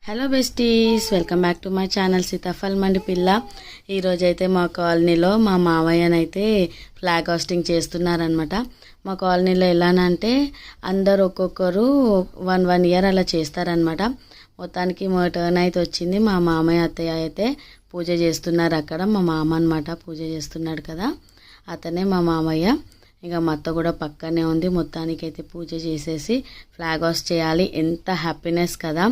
Hello besties, welcome back to my channel Sitaphal Mandi పిల్ల. ఈరోజైతే మా కాలనీలో మా మావయ్యనైతే ఫ్లాగ్ హోస్టింగ్ చేస్తున్నారనమాట. మా కాలనీలో ఎలానంటే అందరు ఒక్కొక్కరు వన్ ఇయర్ అలా చేస్తారనమాట. మొత్తానికి మా టర్న్ అయితే వచ్చింది. మా మామయ్య అత్తయ్య అయితే పూజ చేస్తున్నారు. అక్కడ మా మామ అనమాట పూజ చేస్తున్నాడు కదా, అతనే మా మామయ్య. ఇక మా అత్త కూడా పక్కనే ఉంది. మొత్తానికి అయితే పూజ చేసేసి ఫ్లాగ్ హోస్ట్ చేయాలి. ఎంత హ్యాపీనెస్ కదా,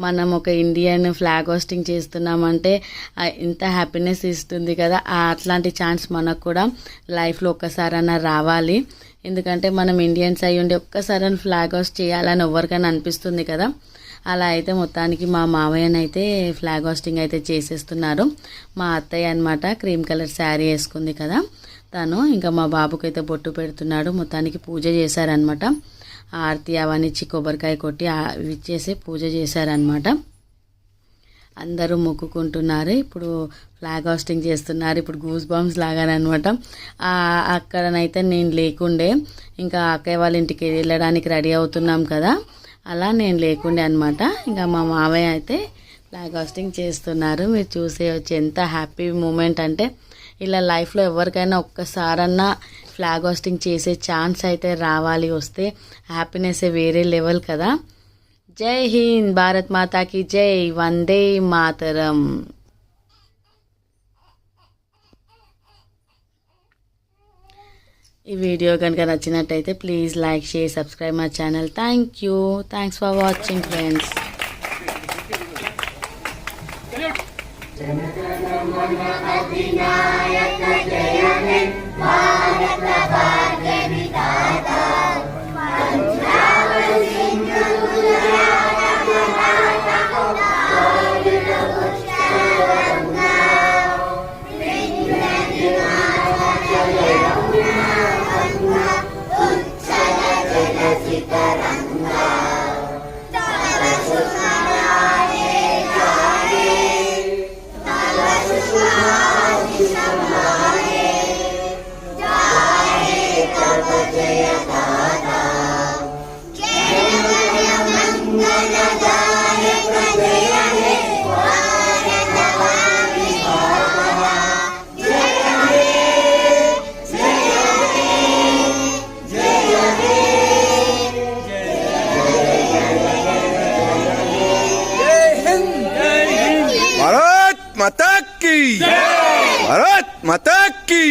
మనం ఒక ఇండియన్ ఫ్లాగ్ హోస్టింగ్ చేస్తున్నామంటే ఎంత హ్యాపీనెస్ ఇస్తుంది కదా. అట్లాంటి ఛాన్స్ మనకు కూడా లైఫ్లో ఒక్కసారైనా రావాలి. ఎందుకంటే మనం ఇండియన్స్ అయ్యి ఉండి ఒక్కసారి ఫ్లాగ్ హోస్ట్ చేయాలని ఎవరికైనా అనిపిస్తుంది కదా. అలా అయితే మొత్తానికి మా మావయ్యనైతే ఫ్లాగ్ హోస్టింగ్ అయితే చేసేస్తున్నారు. మా అత్తయ్య అనమాట క్రీమ్ కలర్ శారీ వేసుకుంది కదా తను. ఇంకా మా బాబుకి అయితే బొట్టు పెడుతున్నాడు. మొత్తానికి పూజ చేశారనమాట. ఆరతి అవన్నీ ఇచ్చి కొబ్బరికాయ కొట్టి ఇచ్చేసి పూజ చేశారనమాట. అందరూ మొక్కుకుంటున్నారు. ఇప్పుడు ఫ్లాగ్ హోస్టింగ్ చేస్తున్నారు. ఇప్పుడు గూస్ బాంబ్స్ లాగానమాట. అక్కడనైతే నేను లేకుండే, ఇంకా అక్కయ్య వాళ్ళ ఇంటికి వెళ్ళడానికి రెడీ అవుతున్నాం కదా, అలా నేను లేకుండే అనమాట. ఇంకా మా మావయ్య అయితే ఫ్లాగ్ హోస్టింగ్ చేస్తున్నారు. మీరు చూసేయచ్చు ఎంత హ్యాపీ మూమెంట్ అంటే. ఇలా లైఫ్లో ఎవరికైనా ఒక్కసారన్నా ఫ్లాగ్ హోస్టింగ్ చేసే ఛాన్స్ అయితే రావాలి. వస్తే హ్యాపీనెస్ వేరే లెవెల్ కదా. జై హింద్, భారత్ మాతాకి జై, వందే మాతరం. ఈ వీడియో కనుక నచ్చినట్టయితే please like, share, subscribe my channel. Thanks for watching friends. अधिनायक जय हे भारत भाग्य विधाता पंजाब सिंधु गुजरात कर्नाटक कावेरी पुष्कर गंगा विंध्य हिमाचल यमुना गंगा उच्चल जलधि तरंगा तव सुखमय गाये तव सुखमय समाये गाये तव जय गाथा जय जय मंगलदायक जय हे भारत भाग्य विधाता जय हे जय हे जय हे भारत माता की, भारत माता की।